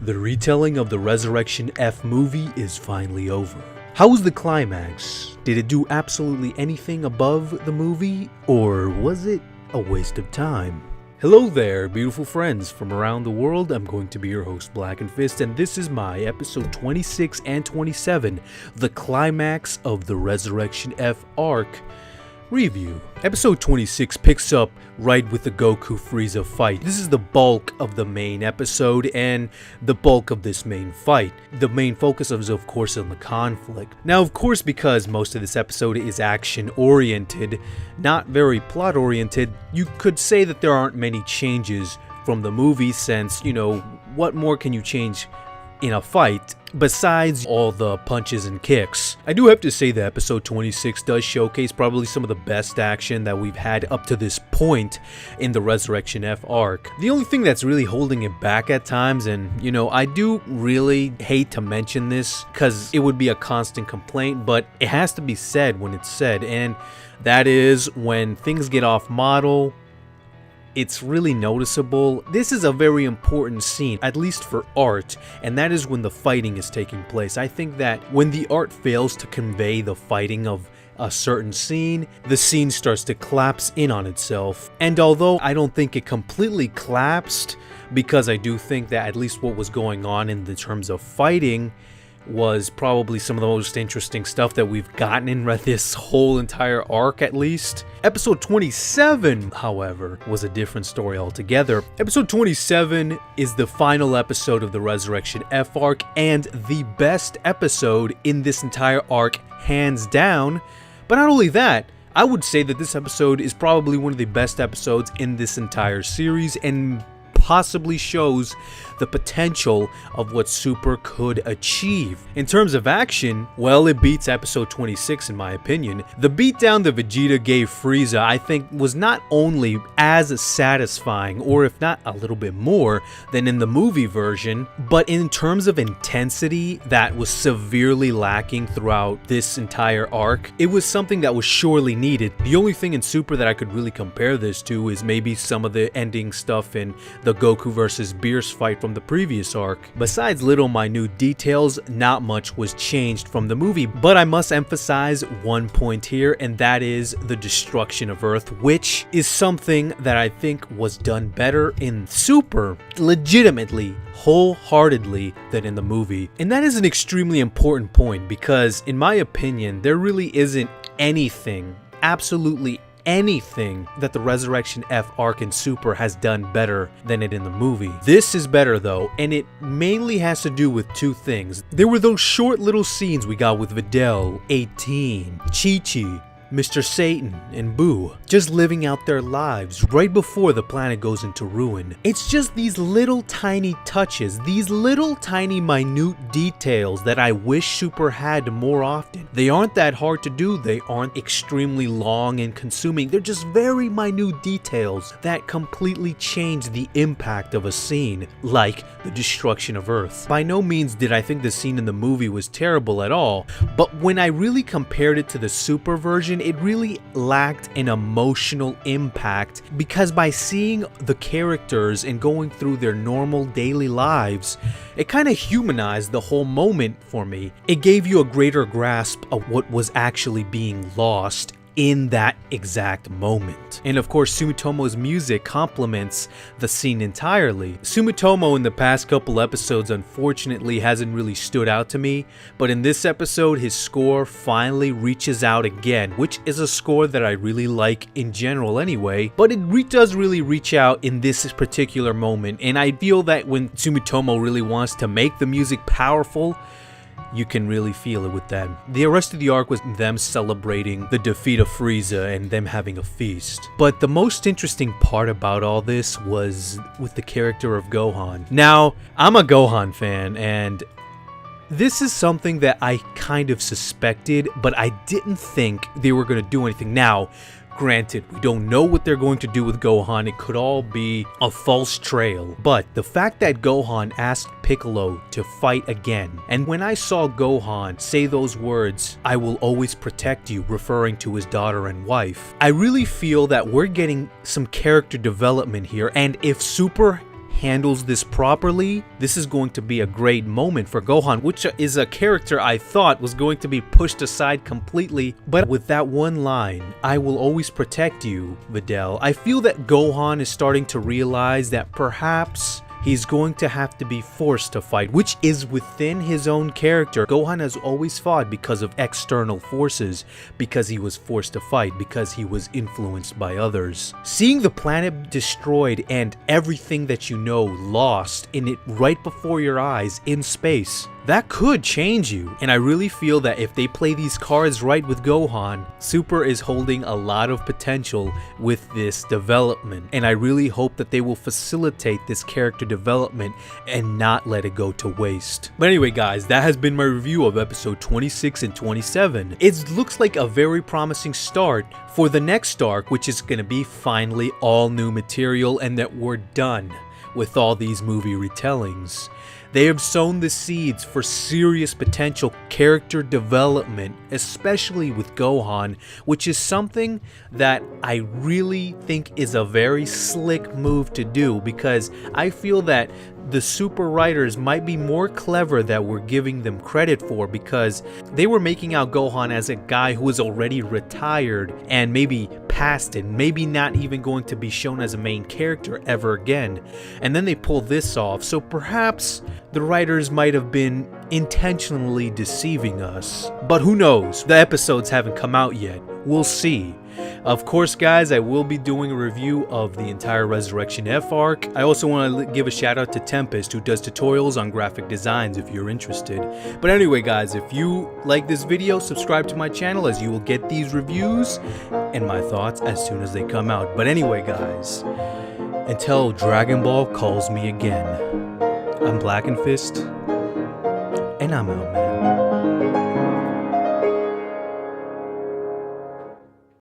The retelling of the Resurrection F movie is finally over. How was the climax? Did it do absolutely anything above the movie, or was it a waste of time? Hello there, beautiful friends from around the world. I'm going to be your host, Blackenfist, and this is my episode 26 and 27, the climax of the Resurrection F arc review. Episode 26 picks up right with the Goku Freeza fight. This is the bulk of the main episode and the bulk of this main fight. The main focus is of course on the conflict. Now of course, because most of this episode is action oriented, not very plot oriented, you could say that there aren't many changes from the movie since, what more can you change in a fight besides all the punches and kicks? I do have to say that episode 26 does showcase probably some of the best action that we've had up to this point in the Resurrection F arc. The only thing that's really holding it back at times, and I do really hate to mention this because it would be a constant complaint, but it has to be said when it's said, and that is when things get off model. It's really noticeable. This is a very important scene, at least for art, and that is when the fighting is taking place. I think that when the art fails to convey the fighting of a certain scene, the scene starts to collapse in on itself. And although I don't think it completely collapsed, because I do think that at least what was going on in the terms of fighting was probably some of the most interesting stuff that we've gotten in this whole entire arc, at least. Episode 27, however, was a different story altogether. Episode 27 is the final episode of the Resurrection F arc and the best episode in this entire arc, hands down. But not only that, I would say that this episode is probably one of the best episodes in this entire series and possibly shows the potential of what Super could achieve. In terms of action, well, it beats episode 26 in my opinion. The beatdown that Vegeta gave Frieza, I think, was not only as satisfying, or if not a little bit more, than in the movie version, but in terms of intensity that was severely lacking throughout this entire arc. It was something that was surely needed. The only thing in Super that I could really compare this to is maybe some of the ending stuff in the Goku versus Beerus fight from the previous arc. Besides little minute details, not much was changed from the movie, but I must emphasize one point here, and that is the destruction of Earth, which is something that I think was done better in Super, legitimately, wholeheartedly, than in the movie. And that is an extremely important point because, in my opinion, there really isn't anything, absolutely anything, that the Resurrection F arc in Super has done better than it in the movie. This is better though, and it mainly has to do with two things. There were those short little scenes we got with Videl, 18, Chi-Chi, Mr. Satan, and Boo, just living out their lives right before the planet goes into ruin. It's just these little tiny touches, these little tiny minute details that I wish Super had more often. They aren't that hard to do, they aren't extremely long and consuming, they're just very minute details that completely change the impact of a scene, like the destruction of Earth. By no means did I think the scene in the movie was terrible at all, but when I really compared it to the Super version, it really lacked an emotional impact because by seeing the characters and going through their normal daily lives, it kind of humanized the whole moment for me. It gave you a greater grasp of what was actually being lost in that exact moment. And of course, Sumitomo's music complements the scene entirely. Sumitomo in the past couple episodes unfortunately hasn't really stood out to me, but in this episode his score finally reaches out again, which is a score that I really like in general anyway, but it does really reach out in this particular moment, and I feel that when Sumitomo really wants to make the music powerful, you can really feel it with that. The rest of the arc was them celebrating the defeat of Frieza and them having a feast. But the most interesting part about all this was with the character of Gohan. Now, I'm a Gohan fan, and this is something that I kind of suspected, but I didn't think they were going to do anything. Now, granted, we don't know what they're going to do with Gohan. It could all be a false trail. But the fact that Gohan asked Piccolo to fight again, and when I saw Gohan say those words, "I will always protect you," referring to his daughter and wife, I really feel that we're getting some character development here. And if Super handles this properly, this is going to be a great moment for Gohan, which is a character I thought was going to be pushed aside completely. But with that one line, "I will always protect you, Videl," I feel that Gohan is starting to realize that perhaps he's going to have to be forced to fight, which is within his own character. Gohan has always fought because of external forces, because he was forced to fight, because he was influenced by others. Seeing the planet destroyed and everything that you know lost in it right before your eyes in space, that could change you. And I really feel that if they play these cards right with Gohan, Super is holding a lot of potential with this development. And I really hope that they will facilitate this character development and not let it go to waste. But anyway guys, that has been my review of episode 26 and 27. It looks like a very promising start for the next arc, which is going to be finally all new material and that we're done with all these movie retellings. They have sown the seeds for serious potential character development, especially with Gohan, which is something that I really think is a very slick move to do, because I feel that the Super writers might be more clever than we're giving them credit for, because they were making out Gohan as a guy who is already retired and maybe past it, maybe not even going to be shown as a main character ever again. And then they pull this off, so perhaps the writers might have been intentionally deceiving us. But who knows? The episodes haven't come out yet. We'll see. Of course guys, I will be doing a review of the entire Resurrection F arc. I also want to give a shout out to TemPest, who does tutorials on graphic designs if you're interested. But anyway guys, if you like this video, subscribe to my channel, as you will get these reviews and my thoughts as soon as they come out. But anyway guys, until Dragon Ball calls me again, I'm Blackenfist, and I'm out, man.